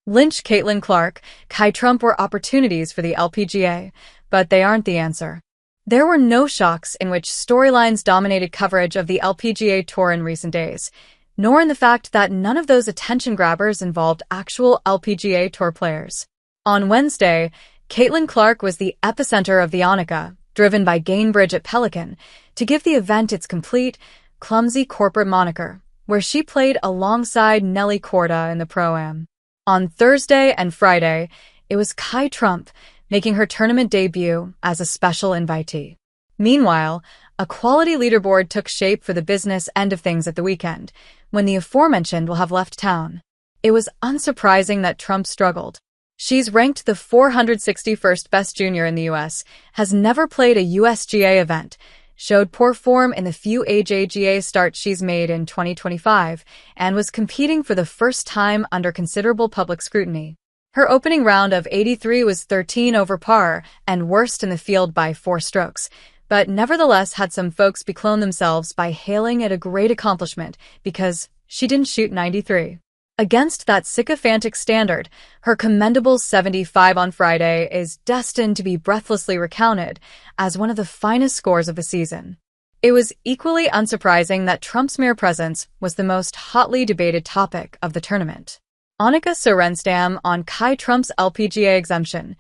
Lynch Caitlin Clark, Kai Trump were opportunities for the LPGA, but they aren't the answer. There were no shocks in which storylines dominated coverage of the LPGA Tour in recent days, nor in the fact that none of those attention grabbers involved actual LPGA Tour players. On Wednesday, Caitlin Clark was the epicenter of the Annika, driven by Gainbridge at Pelican, to give the event its complete, clumsy corporate moniker, where she played alongside Nelly Korda in the Pro-Am. On Thursday and Friday, it was Kai Trump making her tournament debut as a special invitee. Meanwhile, a quality leaderboard took shape for the business end of things at the weekend, when the aforementioned will have left town. It was unsurprising that Trump struggled. She's ranked the 461st best junior in the U.S., has never played a USGA event, showed poor form in the few AJGA starts she's made in 2025, and was competing for the first time under considerable public scrutiny. Her opening round of 83 was 13 over par and worst in the field by 4 strokes, but nevertheless had some folks beclone themselves by hailing it a great accomplishment because she didn't shoot 93. Against that sycophantic standard, her commendable 75 on Friday is destined to be breathlessly recounted as one of the finest scores of the season. It was equally unsurprising that Trump's mere presence was the most hotly debated topic of the tournament. Annika Sorenstam on Kai Trump's LPGA exemption.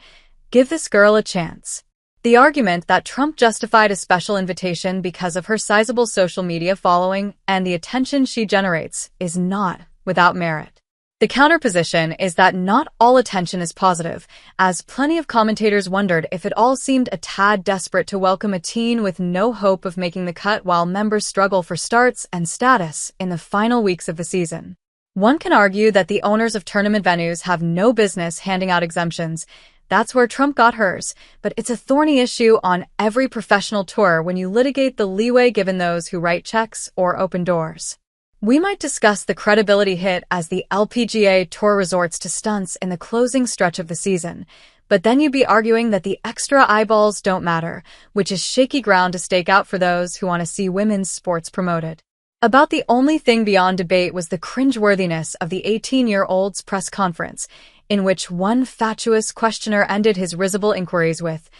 Give this girl a chance. The argument that Trump justified a special invitation because of her sizable social media following and the attention she generates is not without merit. The counterposition is that not all attention is positive, as plenty of commentators wondered if it all seemed a tad desperate to welcome a teen with no hope of making the cut while members struggle for starts and status in the final weeks of the season. One can argue that the owners of tournament venues have no business handing out exemptions. That's where Trump got hers, but it's a thorny issue on every professional tour when you litigate the leeway given those who write checks or open doors. We might discuss the credibility hit as the LPGA Tour resorts to stunts in the closing stretch of the season, but then you'd be arguing that the extra eyeballs don't matter, which is shaky ground to stake out for those who want to see women's sports promoted. About the only thing beyond debate was the cringeworthiness of the 18-year-old's press conference, in which one fatuous questioner ended his risible inquiries with,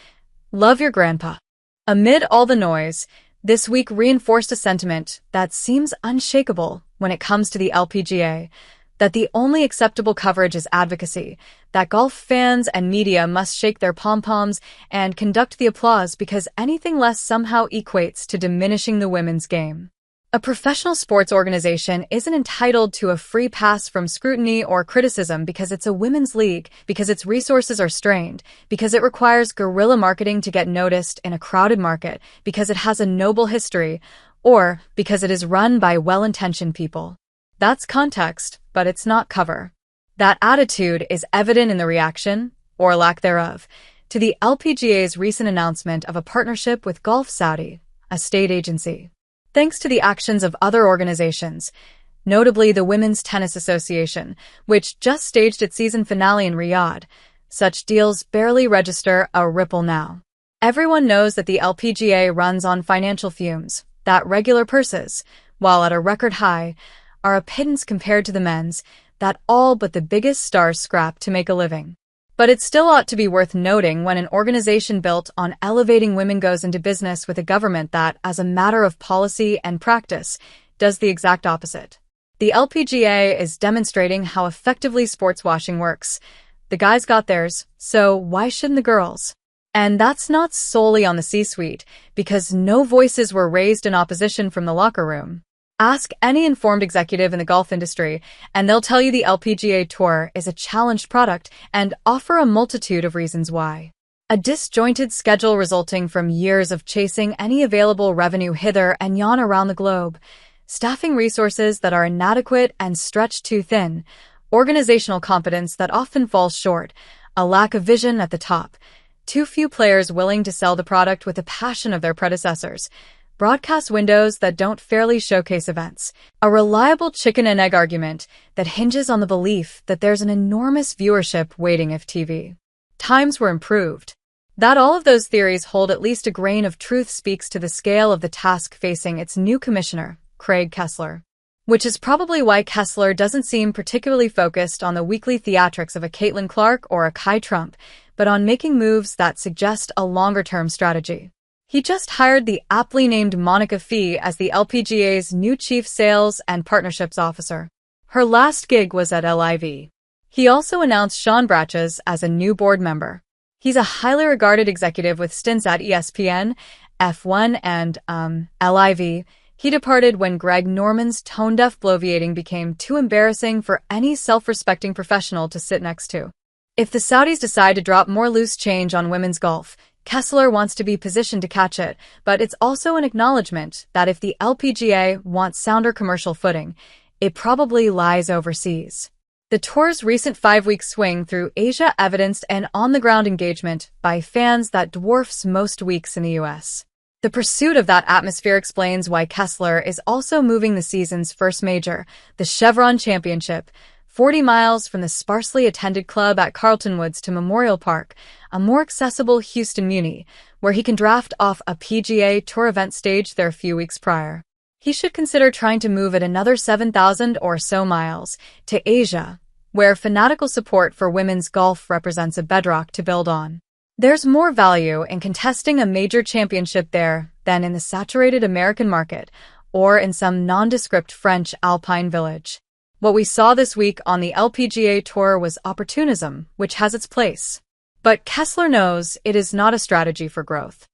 "Love your grandpa." Amid all the noise, this week reinforced a sentiment that seems unshakable when it comes to the LPGA, that the only acceptable coverage is advocacy, that golf fans and media must shake their pom-poms and conduct the applause because anything less somehow equates to diminishing the women's game. A professional sports organization isn't entitled to a free pass from scrutiny or criticism because it's a women's league, because its resources are strained, because it requires guerrilla marketing to get noticed in a crowded market, because it has a noble history, or because it is run by well-intentioned people. That's context, but it's not cover. That attitude is evident in the reaction, or lack thereof, to the LPGA's recent announcement of a partnership with Gulf Saudi, a state agency. Thanks to the actions of other organizations, notably the Women's Tennis Association, which just staged its season finale in Riyadh, such deals barely register a ripple now. Everyone knows that the LPGA runs on financial fumes, that regular purses, while at a record high, are a pittance compared to the men's, that all but the biggest stars scrap to make a living. But it still ought to be worth noting when an organization built on elevating women goes into business with a government that, as a matter of policy and practice, does the exact opposite. The LPGA is demonstrating how effectively sports washing works. The guys got theirs, so why shouldn't the girls? And that's not solely on the C-suite, because no voices were raised in opposition from the locker room. Ask any informed executive in the golf industry, and they'll tell you the LPGA Tour is a challenged product and offer a multitude of reasons why. A disjointed schedule resulting from years of chasing any available revenue hither and yon around the globe, staffing resources that are inadequate and stretched too thin, organizational competence that often falls short, a lack of vision at the top, too few players willing to sell the product with the passion of their predecessors, broadcast windows that don't fairly showcase events, a reliable chicken and egg argument that hinges on the belief that there's an enormous viewership waiting if TV times were improved. That all of those theories hold at least a grain of truth speaks to the scale of the task facing its new commissioner, Craig Kessler. which is probably why Kessler doesn't seem particularly focused on the weekly theatrics of a Caitlin Clark or a Kai Trump, but on making moves that suggest a longer-term strategy. He just hired the aptly named Monica Fee as the LPGA's new Chief Sales and Partnerships Officer. Her last gig was at LIV. He also announced Sean Bratches as a new board member. He's a highly regarded executive with stints at ESPN, F1, and, LIV. He departed when Greg Norman's tone-deaf bloviating became too embarrassing for any self-respecting professional to sit next to. If the Saudis decide to drop more loose change on women's golf, Kessler wants to be positioned to catch it, but it's also an acknowledgement that if the LPGA wants sounder commercial footing, it probably lies overseas. The tour's recent 5-week swing through Asia evidenced an on-the-ground engagement by fans that dwarfs most weeks in the U.S. The pursuit of that atmosphere explains why Kessler is also moving the season's first major, the Chevron Championship, 40 miles from the sparsely attended club at Carlton Woods to Memorial Park, a more accessible Houston Muni, where he can draft off a PGA Tour event staged there a few weeks prior. He should consider trying to move it another 7,000 or so miles to Asia, where fanatical support for women's golf represents a bedrock to build on. There's more value in contesting a major championship there than in the saturated American market or in some nondescript French alpine village. What we saw this week on the LPGA Tour was opportunism, which has its place. But Kessler knows it is not a strategy for growth.